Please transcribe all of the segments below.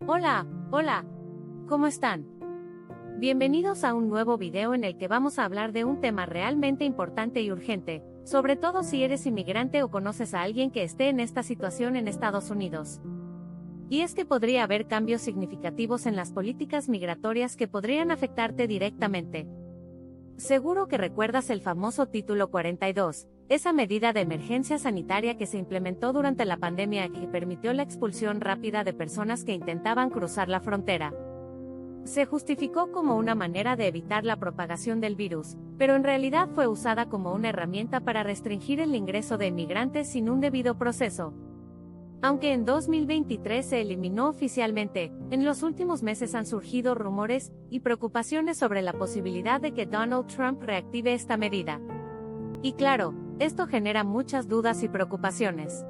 Hola, ¿cómo están? Bienvenidos a un nuevo video en el que vamos a hablar de un tema realmente importante y urgente, sobre todo si eres inmigrante o conoces a alguien que esté en esta situación en Estados Unidos. Y es que podría haber cambios significativos en las políticas migratorias que podrían afectarte directamente. Seguro que recuerdas el famoso Título 42, esa medida de emergencia sanitaria que se implementó durante la pandemia y que permitió la expulsión rápida de personas que intentaban cruzar la frontera. Se justificó como una manera de evitar la propagación del virus, pero en realidad fue usada como una herramienta para restringir el ingreso de inmigrantes sin un debido proceso. Aunque en 2023 se eliminó oficialmente, en los últimos meses han surgido rumores y preocupaciones sobre la posibilidad de que Donald Trump reactive esta medida. Y claro, esto genera muchas dudas y preocupaciones.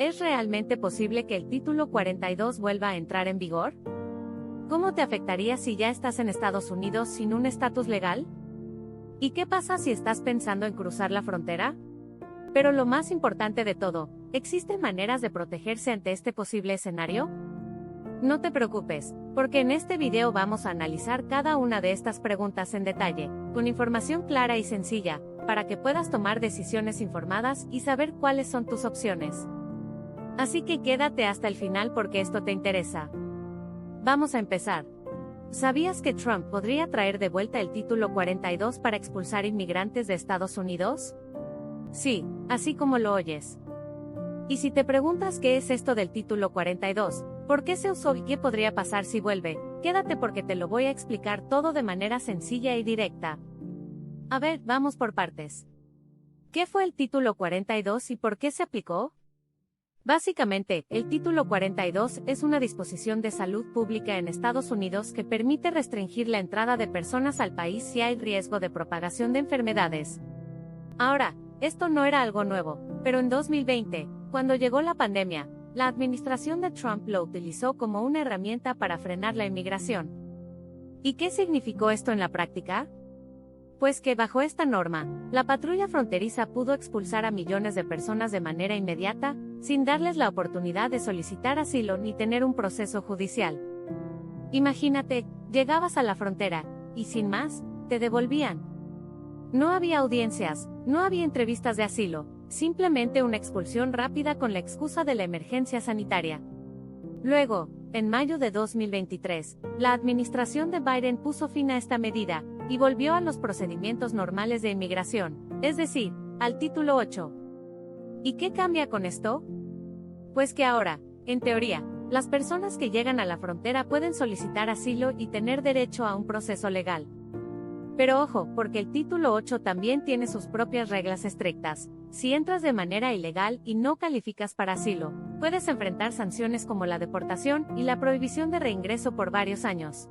¿Es realmente posible que el Título 42 vuelva a entrar en vigor? ¿Cómo te afectaría si ya estás en Estados Unidos sin un estatus legal? ¿Y qué pasa si estás pensando en cruzar la frontera? Pero lo más importante de todo, ¿existen maneras de protegerse ante este posible escenario? No te preocupes, porque en este video vamos a analizar cada una de estas preguntas en detalle, con información clara y sencilla, para que puedas tomar decisiones informadas y saber cuáles son tus opciones. Así que quédate hasta el final porque esto te interesa. Vamos a empezar. ¿Sabías que Trump podría traer de vuelta el Título 42 para expulsar inmigrantes de Estados Unidos? Sí, así como lo oyes. Y si te preguntas qué es esto del Título 42, por qué se usó y qué podría pasar si vuelve, quédate porque te lo voy a explicar todo de manera sencilla y directa. A ver, vamos por partes. ¿Qué fue el Título 42 y por qué se aplicó? Básicamente, el Título 42 es una disposición de salud pública en Estados Unidos que permite restringir la entrada de personas al país si hay riesgo de propagación de enfermedades. Ahora, esto no era algo nuevo, pero en 2020, cuando llegó la pandemia, la administración de Trump lo utilizó como una herramienta para frenar la inmigración. ¿Y qué significó esto en la práctica? Pues que bajo esta norma, la patrulla fronteriza pudo expulsar a millones de personas de manera inmediata, sin darles la oportunidad de solicitar asilo ni tener un proceso judicial. Imagínate, llegabas a la frontera, y sin más, te devolvían. No había audiencias, no había entrevistas de asilo, simplemente una expulsión rápida con la excusa de la emergencia sanitaria. Luego, en mayo de 2023, la administración de Biden puso fin a esta medida, y volvió a los procedimientos normales de inmigración, es decir, al Título 8. ¿Y qué cambia con esto? Pues que ahora, en teoría, las personas que llegan a la frontera pueden solicitar asilo y tener derecho a un proceso legal. Pero ojo, porque el Título 8 también tiene sus propias reglas estrictas. Si entras de manera ilegal y no calificas para asilo, puedes enfrentar sanciones como la deportación y la prohibición de reingreso por varios años.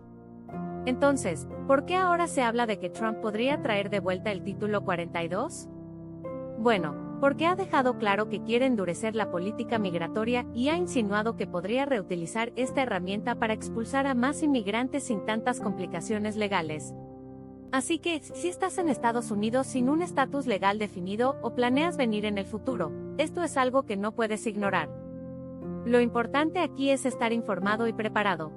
Entonces, ¿por qué ahora se habla de que Trump podría traer de vuelta el Título 42? Bueno, porque ha dejado claro que quiere endurecer la política migratoria y ha insinuado que podría reutilizar esta herramienta para expulsar a más inmigrantes sin tantas complicaciones legales. Así que, si estás en Estados Unidos sin un estatus legal definido o planeas venir en el futuro, esto es algo que no puedes ignorar. Lo importante aquí es estar informado y preparado.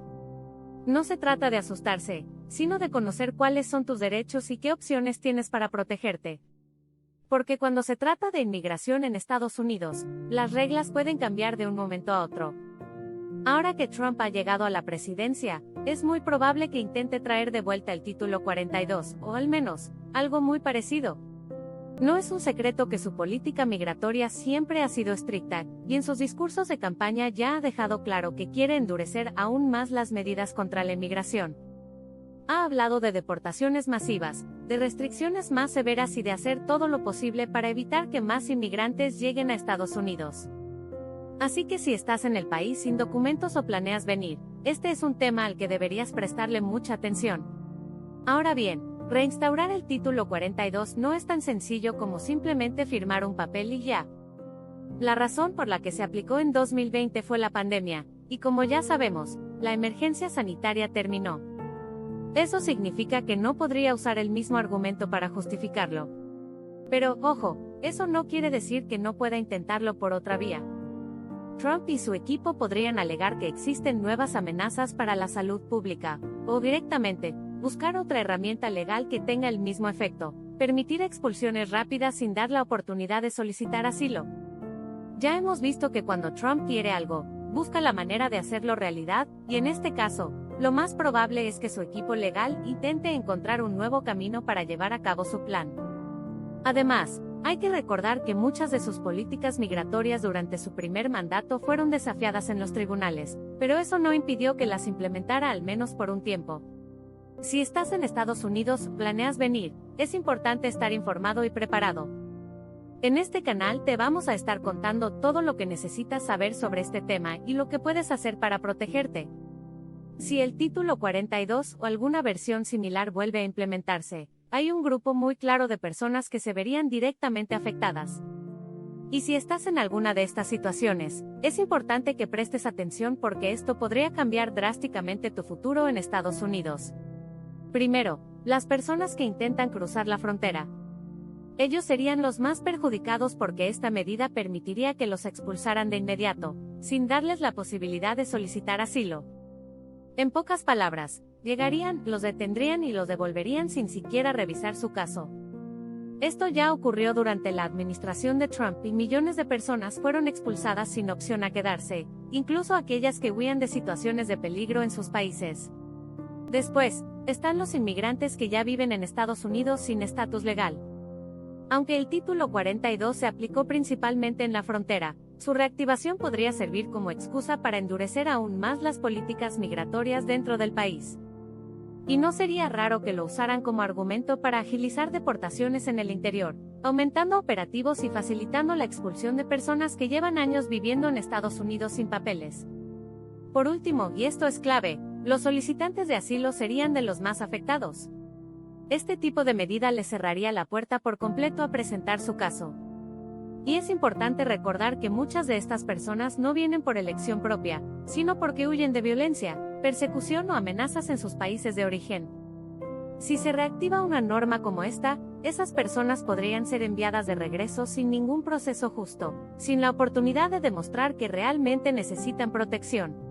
No se trata de asustarse, sino de conocer cuáles son tus derechos y qué opciones tienes para protegerte. Porque cuando se trata de inmigración en Estados Unidos, las reglas pueden cambiar de un momento a otro. Ahora que Trump ha llegado a la presidencia, es muy probable que intente traer de vuelta el Título 42, o al menos, algo muy parecido. No es un secreto que su política migratoria siempre ha sido estricta, y en sus discursos de campaña ya ha dejado claro que quiere endurecer aún más las medidas contra la inmigración. Ha hablado de deportaciones masivas, de restricciones más severas y de hacer todo lo posible para evitar que más inmigrantes lleguen a Estados Unidos. Así que si estás en el país sin documentos o planeas venir, este es un tema al que deberías prestarle mucha atención. Ahora bien, reinstaurar el Título 42 no es tan sencillo como simplemente firmar un papel y ya. La razón por la que se aplicó en 2020 fue la pandemia, y como ya sabemos, la emergencia sanitaria terminó. Eso significa que no podría usar el mismo argumento para justificarlo. Pero, ojo, eso no quiere decir que no pueda intentarlo por otra vía. Trump y su equipo podrían alegar que existen nuevas amenazas para la salud pública, o directamente, buscar otra herramienta legal que tenga el mismo efecto, permitir expulsiones rápidas sin dar la oportunidad de solicitar asilo. Ya hemos visto que cuando Trump quiere algo, busca la manera de hacerlo realidad, y en este caso, lo más probable es que su equipo legal intente encontrar un nuevo camino para llevar a cabo su plan. Además, hay que recordar que muchas de sus políticas migratorias durante su primer mandato fueron desafiadas en los tribunales, pero eso no impidió que las implementara al menos por un tiempo. Si estás en Estados Unidos, planeas venir, es importante estar informado y preparado. En este canal te vamos a estar contando todo lo que necesitas saber sobre este tema y lo que puedes hacer para protegerte. Si el Título 42 o alguna versión similar vuelve a implementarse, hay un grupo muy claro de personas que se verían directamente afectadas. Y si estás en alguna de estas situaciones, es importante que prestes atención porque esto podría cambiar drásticamente tu futuro en Estados Unidos. Primero, las personas que intentan cruzar la frontera. Ellos serían los más perjudicados porque esta medida permitiría que los expulsaran de inmediato, sin darles la posibilidad de solicitar asilo. En pocas palabras, llegarían, los detendrían y los devolverían sin siquiera revisar su caso. Esto ya ocurrió durante la administración de Trump y millones de personas fueron expulsadas sin opción a quedarse, incluso aquellas que huían de situaciones de peligro en sus países. Después, están los inmigrantes que ya viven en Estados Unidos sin estatus legal. Aunque el Título 42 se aplicó principalmente en la frontera, su reactivación podría servir como excusa para endurecer aún más las políticas migratorias dentro del país. Y no sería raro que lo usaran como argumento para agilizar deportaciones en el interior, aumentando operativos y facilitando la expulsión de personas que llevan años viviendo en Estados Unidos sin papeles. Por último, y esto es clave, los solicitantes de asilo serían de los más afectados. Este tipo de medida les cerraría la puerta por completo a presentar su caso. Y es importante recordar que muchas de estas personas no vienen por elección propia, sino porque huyen de violencia, persecución o amenazas en sus países de origen. Si se reactiva una norma como esta, esas personas podrían ser enviadas de regreso sin ningún proceso justo, sin la oportunidad de demostrar que realmente necesitan protección.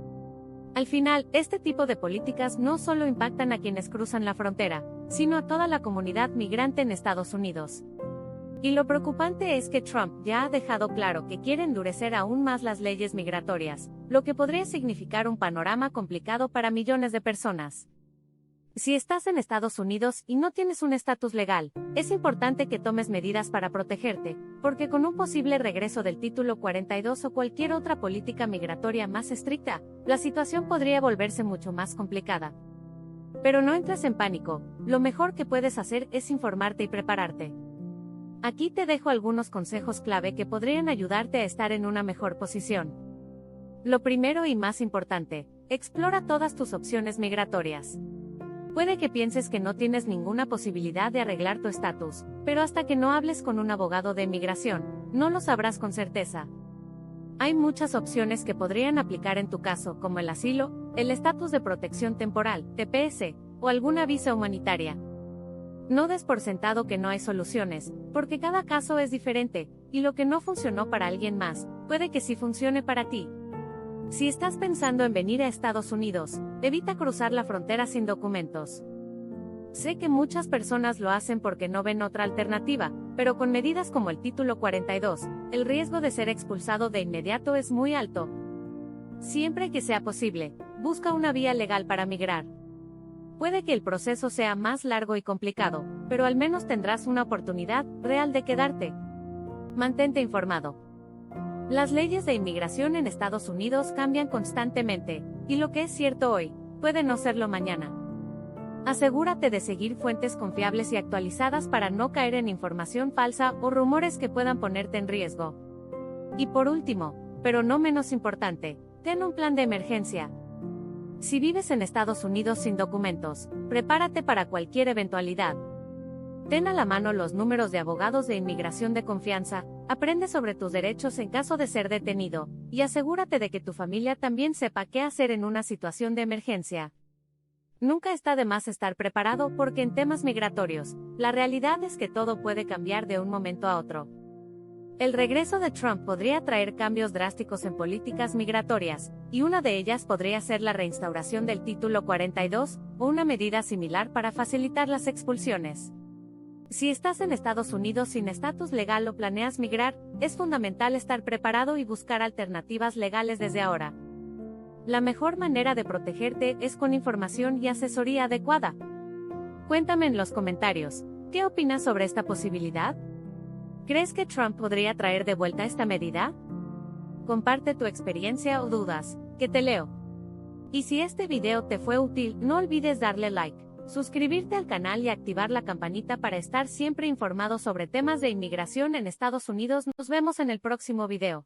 Al final, este tipo de políticas no solo impactan a quienes cruzan la frontera, sino a toda la comunidad migrante en Estados Unidos. Y lo preocupante es que Trump ya ha dejado claro que quiere endurecer aún más las leyes migratorias, lo que podría significar un panorama complicado para millones de personas. Si estás en Estados Unidos y no tienes un estatus legal, es importante que tomes medidas para protegerte, porque con un posible regreso del Título 42 o cualquier otra política migratoria más estricta, la situación podría volverse mucho más complicada. Pero no entres en pánico, lo mejor que puedes hacer es informarte y prepararte. Aquí te dejo algunos consejos clave que podrían ayudarte a estar en una mejor posición. Lo primero y más importante, explora todas tus opciones migratorias. Puede que pienses que no tienes ninguna posibilidad de arreglar tu estatus, pero hasta que no hables con un abogado de inmigración, no lo sabrás con certeza. Hay muchas opciones que podrían aplicar en tu caso, como el asilo, el estatus de protección temporal, TPS, o alguna visa humanitaria. No des por sentado que no hay soluciones, porque cada caso es diferente, y lo que no funcionó para alguien más, puede que sí funcione para ti. Si estás pensando en venir a Estados Unidos, evita cruzar la frontera sin documentos. Sé que muchas personas lo hacen porque no ven otra alternativa, pero con medidas como el Título 42, el riesgo de ser expulsado de inmediato es muy alto. Siempre que sea posible, busca una vía legal para migrar. Puede que el proceso sea más largo y complicado, pero al menos tendrás una oportunidad real de quedarte. Mantente informado. Las leyes de inmigración en Estados Unidos cambian constantemente, y lo que es cierto hoy, puede no serlo mañana. Asegúrate de seguir fuentes confiables y actualizadas para no caer en información falsa o rumores que puedan ponerte en riesgo. Y por último, pero no menos importante, ten un plan de emergencia. Si vives en Estados Unidos sin documentos, prepárate para cualquier eventualidad. Ten a la mano los números de abogados de inmigración de confianza, aprende sobre tus derechos en caso de ser detenido, y asegúrate de que tu familia también sepa qué hacer en una situación de emergencia. Nunca está de más estar preparado porque en temas migratorios, la realidad es que todo puede cambiar de un momento a otro. El regreso de Trump podría traer cambios drásticos en políticas migratorias, y una de ellas podría ser la reinstauración del Título 42, o una medida similar para facilitar las expulsiones. Si estás en Estados Unidos sin estatus legal o planeas migrar, es fundamental estar preparado y buscar alternativas legales desde ahora. La mejor manera de protegerte es con información y asesoría adecuada. Cuéntame en los comentarios, ¿qué opinas sobre esta posibilidad? ¿Crees que Trump podría traer de vuelta esta medida? Comparte tu experiencia o dudas, que te leo. Y si este video te fue útil, no olvides darle like, suscribirte al canal y activar la campanita para estar siempre informado sobre temas de inmigración en Estados Unidos. Nos vemos en el próximo video.